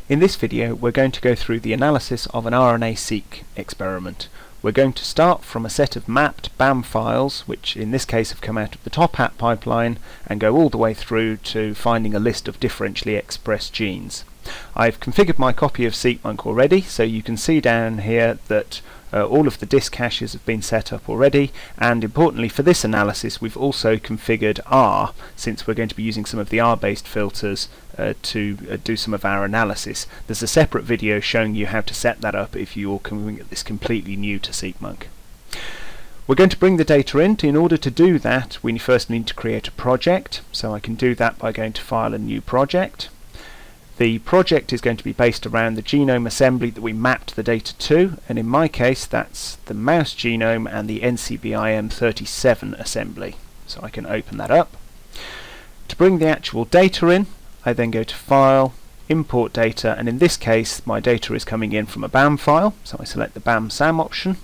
In this video we're going to go through the analysis of an RNA-Seq experiment. We're going to start from a set of mapped BAM files, which in this case have come out of the top hat pipeline, and go all the way through to finding a list of differentially expressed genes. I've configured my copy of SeqMonk already, so you can see down here that all of the disk caches have been set up already, and importantly for this analysis we've also configured R, since we're going to be using some of the R-based filters to do some of our analysis. There's a separate video showing you how to set that up if you're coming at this completely new to SeqMonk. We're going to bring the data in order to do that we first need to create a project, so I can do that by going to File and New Project. The project is going to be based around the genome assembly that we mapped the data to, and in my case that's the mouse genome and the NCBIM37 assembly. So I can open that up. To bring the actual data in, I then go to File, Import Data, and in this case my data is coming in from a BAM file, so I select the BAM SAM option,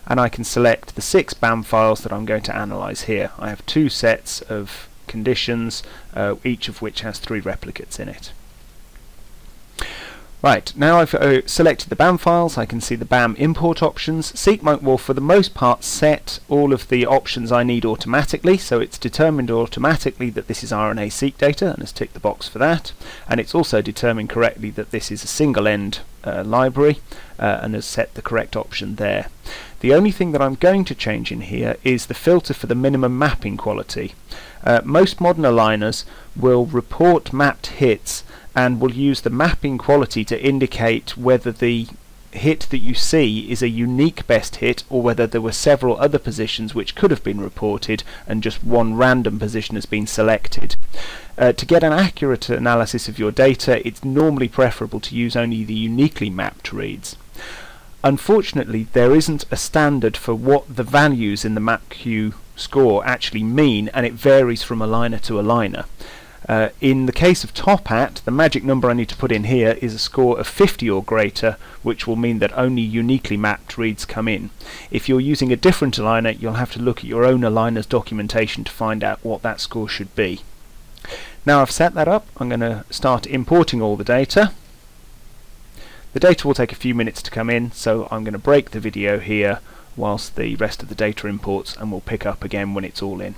and I can select the 6 BAM files that I'm going to analyse here. I have 2 sets of conditions, each of which has 3 replicates in it. Right, now I've selected the BAM files, I can see the BAM import options. SeqMonk will for the most part set all of the options I need automatically, so it's determined automatically that this is RNA-Seq data and has ticked the box for that, and it's also determined correctly that this is a single end library and has set the correct option there. The only thing that I'm going to change in here is the filter for the minimum mapping quality. Most modern aligners will report mapped hits and will use the mapping quality to indicate whether the hit that you see is a unique best hit or whether there were several other positions which could have been reported and just one random position has been selected. To get an accurate analysis of your data, it's normally preferable to use only the uniquely mapped reads. Unfortunately, there isn't a standard for what the values in the MapQ score actually mean, and it varies from aligner to aligner. In the case of Top Hat, the magic number I need to put in here is a score of 50 or greater, which will mean that only uniquely mapped reads come in. If you're using a different aligner, you'll have to look at your own aligner's documentation to find out what that score should be. Now I've set that up, I'm going to start importing all the data. The data will take a few minutes to come in, so I'm going to break the video here whilst the rest of the data imports, and we'll pick up again when it's all in.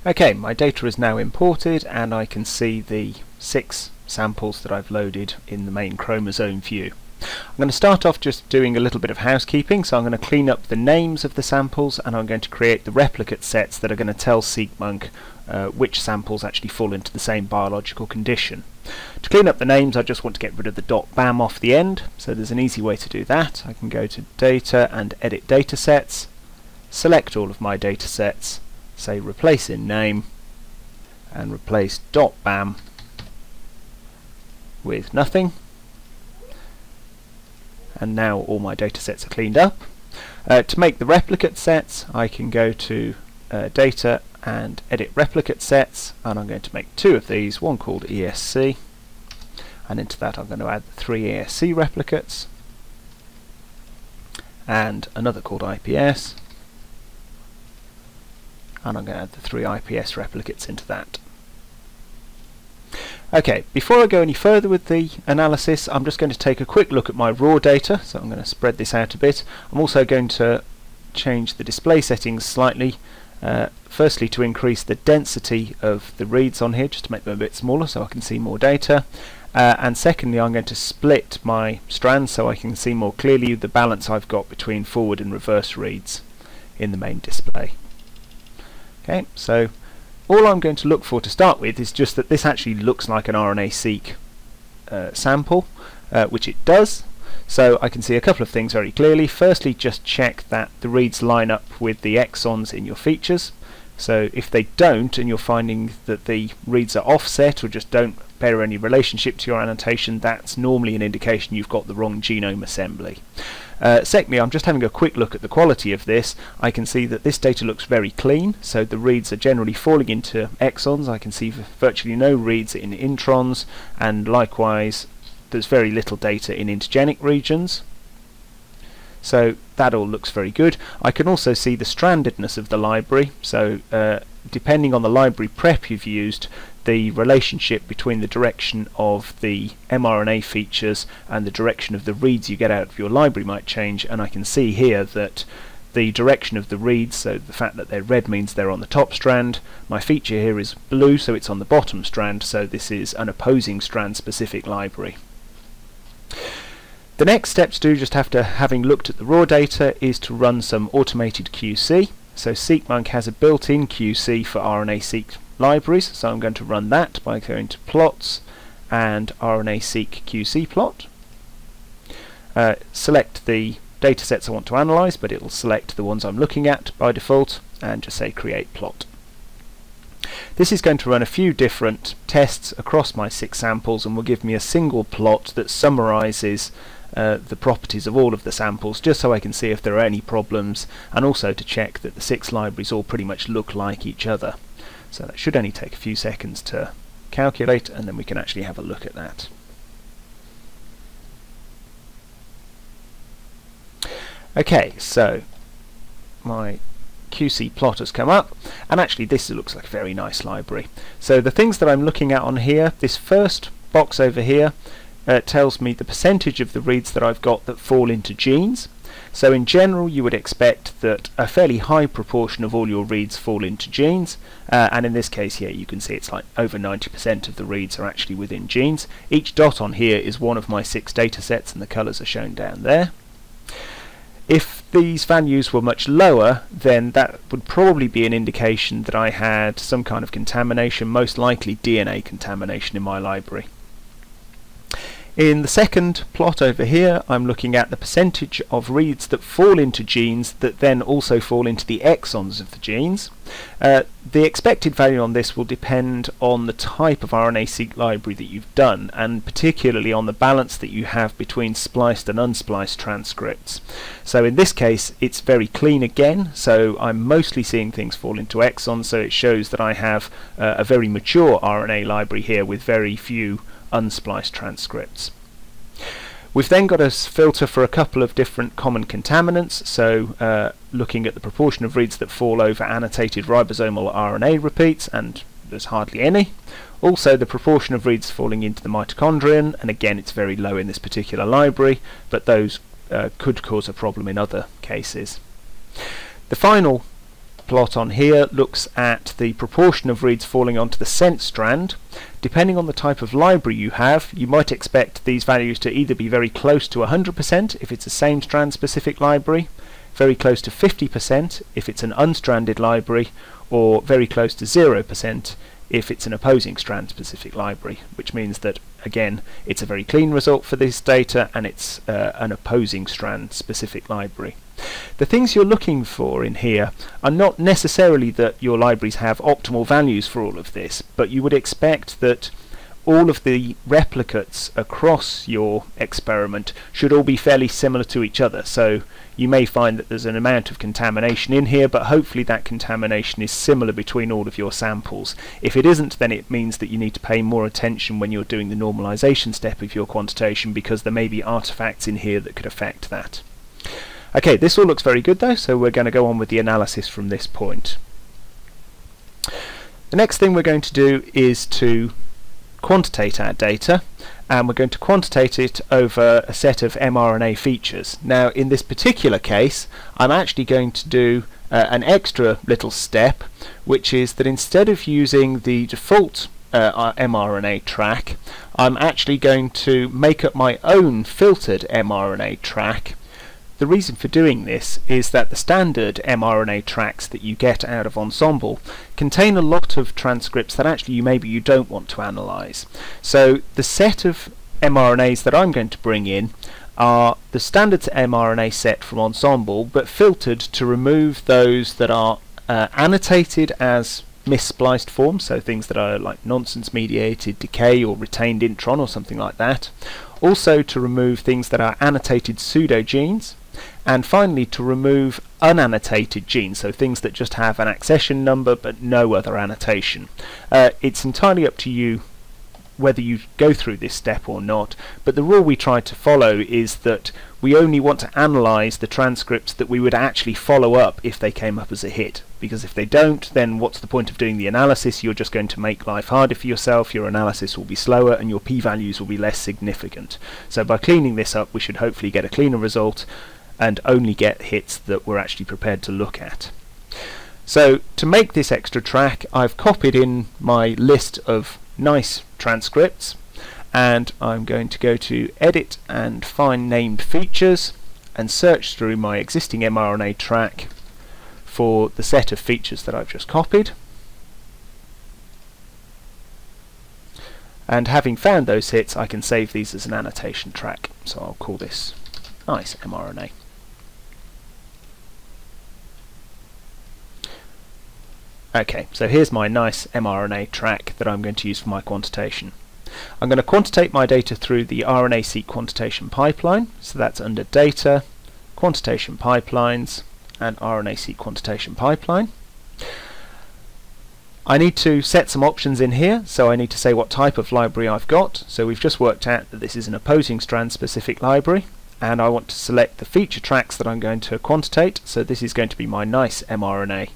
Okay, my data is now imported and I can see the 6 samples that I've loaded in the main chromosome view. I'm going to start off just doing a little bit of housekeeping, so I'm going to clean up the names of the samples and I'm going to create the replicate sets that are going to tell SeqMonk which samples actually fall into the same biological condition. To clean up the names, I just want to get rid of the .bam off the end, so there's an easy way to do that. I can go to Data and Edit Datasets, select all of my datasets, say Replace in Name, and replace .bam with nothing. And now all my datasets are cleaned up. To make the replicate sets, I can go to Data and Edit Replicate Sets, and I'm going to make 2 of these, one called ESC, and into that I'm going to add the 3 ESC replicates, and another called IPS, and I'm going to add the 3 IPS replicates into that. Okay, before I go any further with the analysis, I'm just going to take a quick look at my raw data, so I'm going to spread this out a bit. I'm also going to change the display settings slightly, firstly to increase the density of the reads on here, just to make them a bit smaller so I can see more data, and secondly I'm going to split my strands so I can see more clearly the balance I've got between forward and reverse reads in the main display. Okay, so all I'm going to look for to start with is just that this actually looks like an RNA-Seq sample, which it does. So I can see a couple of things very clearly. Firstly, just check that the reads line up with the exons in your features. So if they don't, and you're finding that the reads are offset or just don't bear any relationship to your annotation, that's normally an indication you've got the wrong genome assembly. Secondly, I'm just having a quick look at the quality of this. I can see that this data looks very clean, so the reads are generally falling into exons. I can see virtually no reads in introns, and likewise there's very little data in intergenic regions. So that all looks very good. I can also see the strandedness of the library, so depending on the library prep you've used, the relationship between the direction of the mRNA features and the direction of the reads you get out of your library might change, and I can see here that the direction of the reads, so the fact that they're red means they're on the top strand. My feature here is blue, so it's on the bottom strand, so this is an opposing strand specific library. The next step to do, just after having looked at the raw data, is to run some automated QC. So SeqMonk has a built-in QC for RNA-Seq libraries, so I'm going to run that by going to Plots and RNA-Seq QC plot. Select the datasets I want to analyse, but it will select the ones I'm looking at by default, and just say Create Plot. This is going to run a few different tests across my 6 samples and will give me a single plot that summarises the properties of all of the samples, just so I can see if there are any problems, and also to check that the 6 libraries all pretty much look like each other. So that should only take a few seconds to calculate, and then we can actually have a look at that. Okay, so my QC plot has come up, and actually this looks like a very nice library. So the things that I'm looking at on here, this first box over here tells me the percentage of the reads that I've got that fall into genes. So in general you would expect that a fairly high proportion of all your reads fall into genes, and in this case here you can see it's like over 90% of the reads are actually within genes. Each dot on here is one of my 6 datasets, and the colours are shown down there. If these values were much lower, then that would probably be an indication that I had some kind of contamination, most likely DNA contamination in my library. In the second plot over here, I'm looking at the percentage of reads that fall into genes that then also fall into the exons of the genes. The expected value on this will depend on the type of RNA-Seq library that you've done, and particularly on the balance that you have between spliced and unspliced transcripts. So in this case it's very clean again, so I'm mostly seeing things fall into exons, so it shows that I have a very mature RNA library here with very few unspliced transcripts. We've then got a filter for a couple of different common contaminants, so looking at the proportion of reads that fall over annotated ribosomal RNA repeats, and there's hardly any. Also the proportion of reads falling into the mitochondrion, and again it's very low in this particular library, but those could cause a problem in other cases. The final plot on here looks at the proportion of reads falling onto the sent strand. Depending on the type of library you have, you might expect these values to either be very close to 100% if it's a same strand specific library, very close to 50% if it's an unstranded library, or very close to 0% if it's an opposing strand specific library, which means that again it's a very clean result for this data, and it's an opposing strand specific library. The things you're looking for in here are not necessarily that your libraries have optimal values for all of this, but you would expect that all of the replicates across your experiment should all be fairly similar to each other. So you may find that there's an amount of contamination in here, but hopefully that contamination is similar between all of your samples. If it isn't, then it means that you need to pay more attention when you're doing the normalization step of your quantitation, because there may be artifacts in here that could affect that. Okay, this all looks very good though, so we're going to go on with the analysis from this point. The next thing we're going to do is to quantitate our data, and we're going to quantitate it over a set of mRNA features. Now in this particular case I'm actually going to do an extra little step, which is that instead of using the default mRNA track, I'm actually going to make up my own filtered mRNA track. The reason for doing this is that the standard mRNA tracks that you get out of Ensembl contain a lot of transcripts that actually maybe you don't want to analyse. So the set of mRNAs that I'm going to bring in are the standard mRNA set from Ensembl, but filtered to remove those that are annotated as misspliced forms, so things that are like nonsense mediated decay or retained intron or something like that. Also to remove things that are annotated pseudogenes, and finally to remove unannotated genes, so things that just have an accession number but no other annotation. It's entirely up to you whether you go through this step or not, but the rule we try to follow is that we only want to analyse the transcripts that we would actually follow up if they came up as a hit, because if they don't, then what's the point of doing the analysis? You're just going to make life harder for yourself, your analysis will be slower, and your p-values will be less significant. So by cleaning this up, we should hopefully get a cleaner result and only get hits that we're actually prepared to look at. So to make this extra track, I've copied in my list of nice transcripts, and I'm going to go to Edit and find Named Features and search through my existing mRNA track for the set of features that I've just copied. And having found those hits, I can save these as an annotation track. So I'll call this nice mRNA. Okay, so here's my nice mRNA track that I'm going to use for my quantitation. I'm going to quantitate my data through the RNA-Seq quantitation pipeline, so that's under Data, Quantitation Pipelines, and RNA-Seq quantitation pipeline. I need to set some options in here, so I need to say what type of library I've got. So we've just worked out that this is an opposing strand specific library, and I want to select the feature tracks that I'm going to quantitate, so this is going to be my nice mRNA.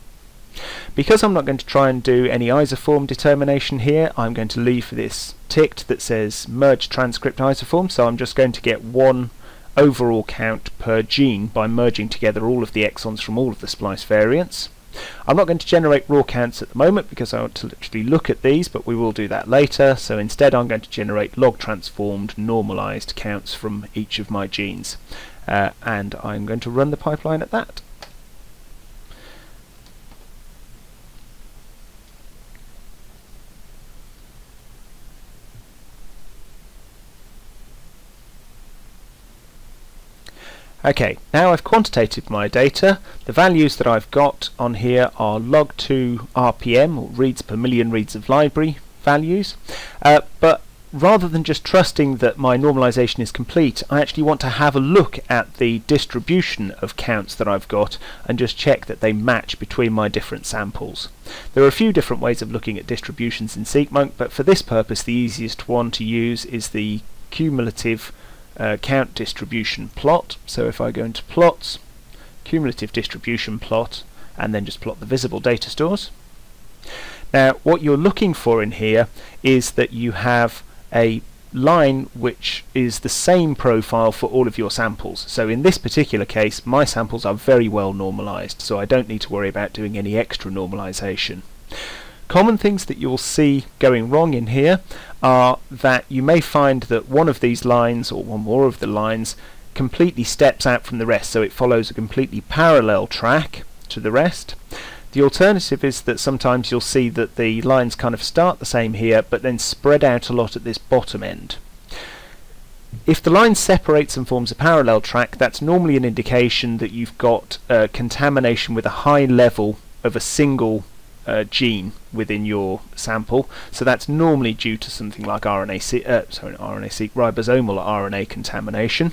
Because I'm not going to try and do any isoform determination here, I'm going to leave this ticked that says merge transcript isoform, so I'm just going to get one overall count per gene by merging together all of the exons from all of the splice variants. I'm not going to generate raw counts at the moment because I want to literally look at these, but we will do that later. So instead I'm going to generate log transformed normalized counts from each of my genes, and I'm going to run the pipeline at that. Okay, now I've quantitated my data. The values that I've got on here are log2 RPM, or reads per million reads of library values, but rather than just trusting that my normalization is complete, I actually want to have a look at the distribution of counts that I've got and just check that they match between my different samples. There are a few different ways of looking at distributions in SeqMonk, but for this purpose the easiest one to use is the cumulative count distribution plot. So if I go into plots, cumulative distribution plot, and then just plot the visible data stores. Now what you're looking for in here is that you have a line which is the same profile for all of your samples. So in this particular case my samples are very well normalized, so I don't need to worry about doing any extra normalization. Common things that you'll see going wrong in here are that you may find that one of these lines, or one more of the lines, completely steps out from the rest, so it follows a completely parallel track to the rest. The alternative is that sometimes you'll see that the lines kind of start the same here but then spread out a lot at this bottom end. If the line separates and forms a parallel track, that's normally an indication that you've got contamination with a high level of a single gene within your sample, so that's normally due to something like RNA-Seq ribosomal RNA contamination,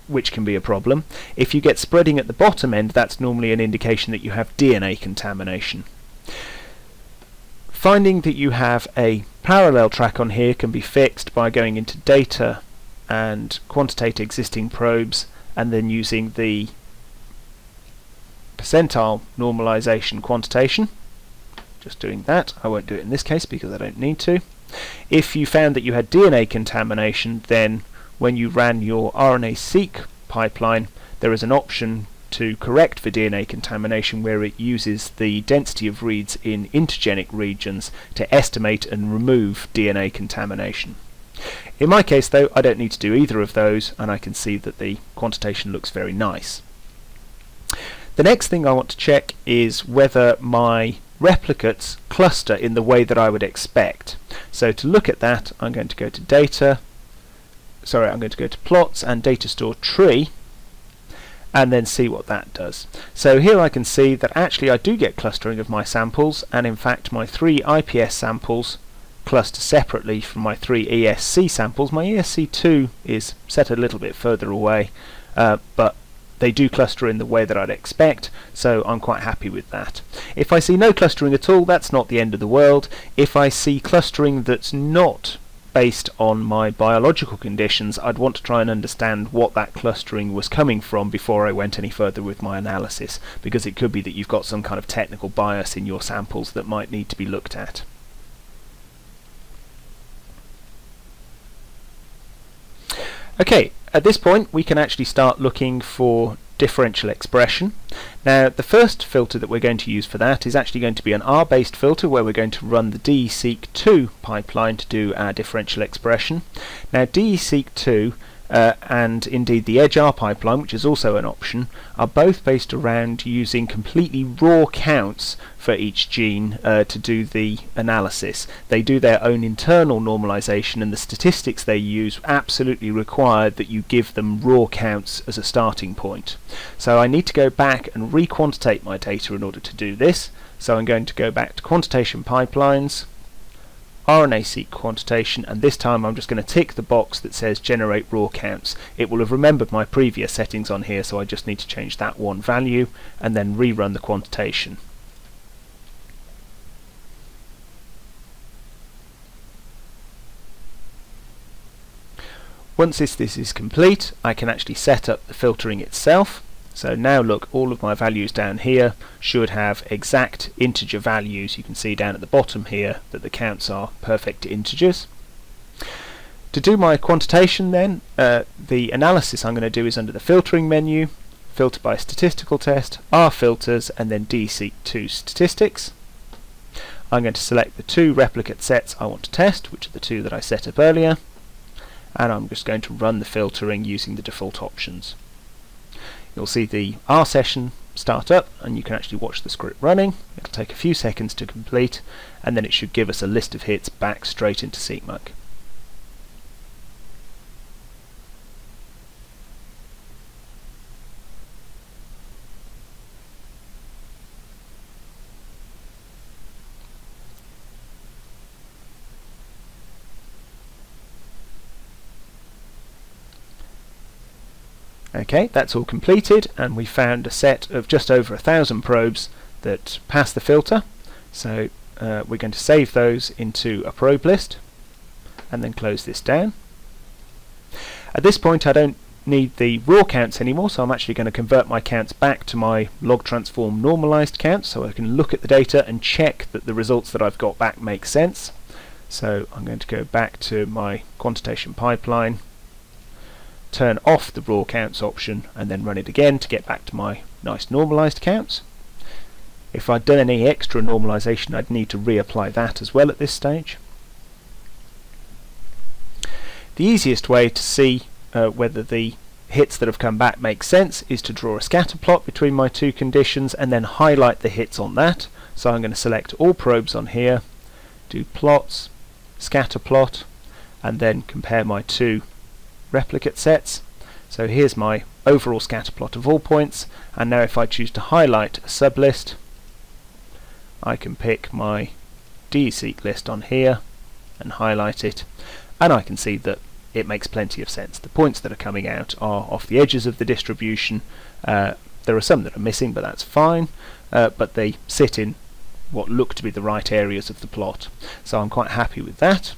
which can be a problem. If you get spreading at the bottom end, that's normally an indication that you have DNA contamination. Finding that you have a parallel track on here can be fixed by going into Data and Quantitate Existing Probes, and then using the percentile normalization quantitation. Just doing that. I won't do it in this case because I don't need to. If you found that you had DNA contamination, then when you ran your RNA-Seq pipeline, there is an option to correct for DNA contamination where it uses the density of reads in intergenic regions to estimate and remove DNA contamination. In my case though, I don't need to do either of those, and I can see that the quantitation looks very nice. The next thing I want to check is whether my replicates cluster in the way that I would expect. So to look at that, I'm going to go to Plots and Data Store Tree, and then see what that does. So here I can see that actually I do get clustering of my samples, and in fact my 3 IPS samples cluster separately from my 3 ESC samples. My ESC2 is set a little bit further away, but they do cluster in the way that I'd expect, so I'm quite happy with that. If I see no clustering at all, that's not the end of the world. If I see clustering that's not based on my biological conditions, I'd want to try and understand what that clustering was coming from before I went any further with my analysis, because it could be that you've got some kind of technical bias in your samples that might need to be looked at. Okay, at this point we can actually start looking for differential expression. Now the first filter that we're going to use for that is actually going to be an R-based filter where we're going to run the DESeq2 pipeline to do our differential expression. Now DESeq2 and indeed the EdgeR pipeline, which is also an option, are both based around using completely raw counts for each gene to do the analysis. They do their own internal normalization, and the statistics they use absolutely require that you give them raw counts as a starting point. So I need to go back and re-quantitate my data in order to do this. So I'm going to go back to quantitation pipelines, RNA-Seq quantitation, and this time I'm just going to tick the box that says generate raw counts. It will have remembered my previous settings on here, so I just need to change that one value and then rerun the quantitation. Once this is complete, I can actually set up the filtering itself. So now look, all of my values down here should have exact integer values. You can see down at the bottom here that the counts are perfect integers. To do my quantitation then, the analysis I'm going to do is under the filtering menu, filter by statistical test, R filters, and then DESeq2 statistics. I'm going to select the two replicate sets I want to test, which are the two that I set up earlier, and I'm just going to run the filtering using the default options. You'll see the R session start up, and you can actually watch the script running. It'll take a few seconds to complete, and then it should give us a list of hits back straight into SeqMonk. Okay, that's all completed, and we found a set of just over 1,000 probes that pass the filter. So we're going to save those into a probe list and then close this down. At this point I don't need the raw counts anymore, so I'm actually going to convert my counts back to my log transform normalized counts, so I can look at the data and check that the results that I've got back make sense. So I'm going to go back to my quantitation pipeline, turn off the raw counts option, and then run it again to get back to my nice normalized counts. If I'd done any extra normalization, I'd need to reapply that as well at this stage. The easiest way to see whether the hits that have come back make sense is to draw a scatter plot between my two conditions and then highlight the hits on that. So I'm going to select all probes on here, do plots, scatter plot, and then compare my two replicate sets. So here's my overall scatter plot of all points, and now if I choose to highlight a sublist, I can pick my DESeq list on here and highlight it, and I can see that it makes plenty of sense. The points that are coming out are off the edges of the distribution. There are some that are missing, but that's fine, but they sit in what look to be the right areas of the plot, so I'm quite happy with that.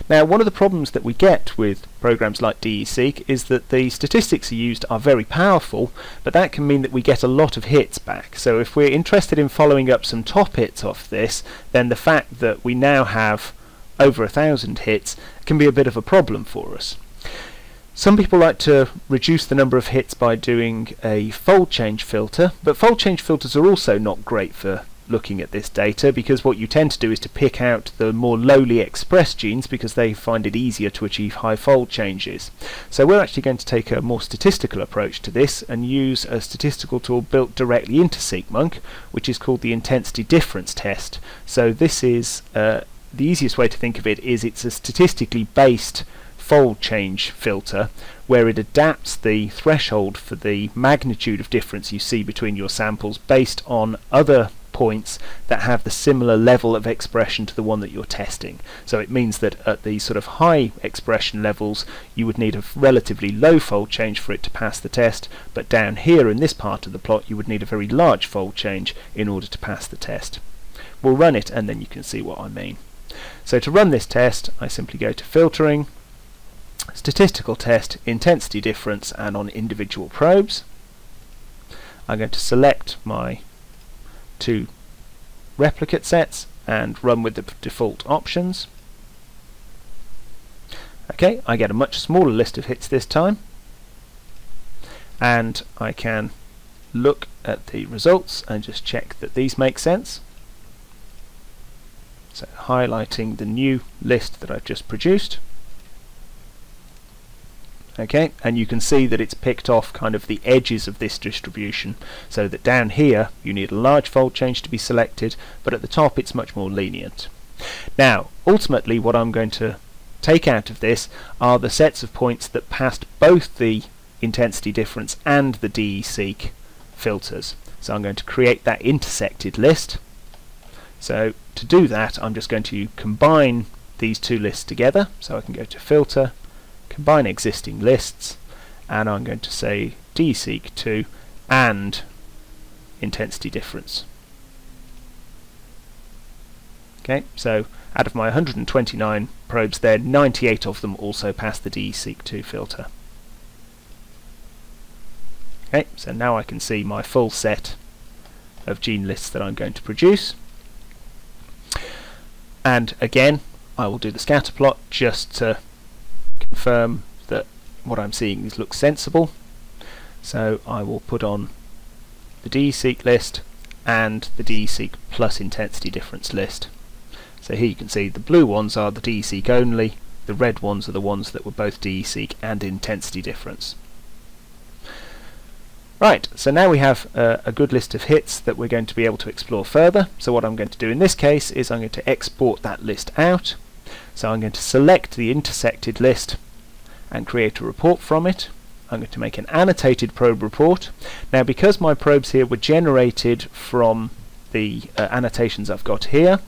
Now, one of the problems that we get with programs like DESeq is that the statistics used are very powerful, but that can mean that we get a lot of hits back. So if we're interested in following up some top hits off this, then the fact that we now have over 1,000 hits can be a bit of a problem for us. Some people like to reduce the number of hits by doing a fold change filter, but fold change filters are also not great for looking at this data, because what you tend to do is to pick out the more lowly expressed genes because they find it easier to achieve high fold changes. So we're actually going to take a more statistical approach to this and use a statistical tool built directly into SeqMonk, which is called the intensity difference test. So this is the easiest way to think of it is it's a statistically based fold change filter where it adapts the threshold for the magnitude of difference you see between your samples based on other points that have the similar level of expression to the one that you're testing. So it means that at the sort of high expression levels you would need a relatively low fold change for it to pass the test, but down here in this part of the plot you would need a very large fold change in order to pass the test. We'll run it and then you can see what I mean. So to run this test I simply go to Filtering, Statistical Test, Intensity Difference, and on individual probes I'm going to select my two replicate sets and run with the default options. Okay, I get a much smaller list of hits this time, and I can look at the results and just check that these make sense. So highlighting the new list that I've just produced. Okay, and you can see that it's picked off kind of the edges of this distribution, so that down here you need a large fold change to be selected, but at the top it's much more lenient. Now ultimately what I'm going to take out of this are the sets of points that passed both the intensity difference and the DESeq filters. So I'm going to create that intersected list. So to do that I'm just going to combine these two lists together, so I can go to Filter, Combine Existing Lists, and I'm going to say DESeq2 and intensity difference. Okay, so out of my 129 probes there, 98 of them also pass the DESeq2 filter. Okay, so now I can see my full set of gene lists that I'm going to produce. And again, I will do the scatter plot just to confirm that what I'm seeing looks sensible. So I will put on the DESeq list and the DESeq plus intensity difference list. So here you can see the blue ones are the DESeq only, the red ones are the ones that were both DESeq and intensity difference. Right, so now we have a good list of hits that we're going to be able to explore further. So what I'm going to do in this case is I'm going to export that list out. So I'm going to select the intersected list and create a report from it. I'm going to make an annotated probe report. Now because my probes here were generated from the annotations I've got here,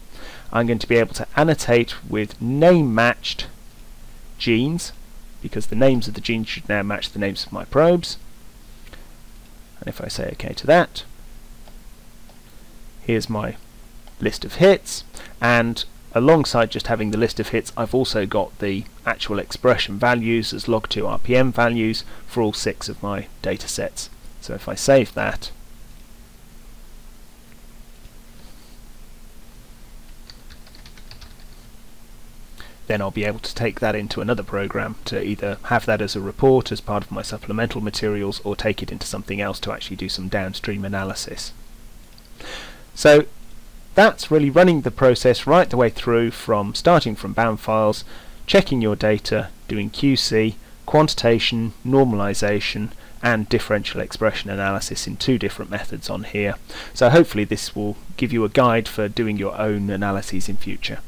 I'm going to be able to annotate with name matched genes, because the names of the genes should now match the names of my probes. And if I say OK to that, here's my list of hits, and alongside just having the list of hits I've also got the actual expression values as log2 RPM values for all 6 of my data sets. So if I save that, then I'll be able to take that into another program to either have that as a report as part of my supplemental materials or take it into something else to actually do some downstream analysis. So that's really running the process right the way through, from starting from BAM files, checking your data, doing QC, quantitation, normalization, and differential expression analysis in 2 different methods on here. So hopefully this will give you a guide for doing your own analyses in future.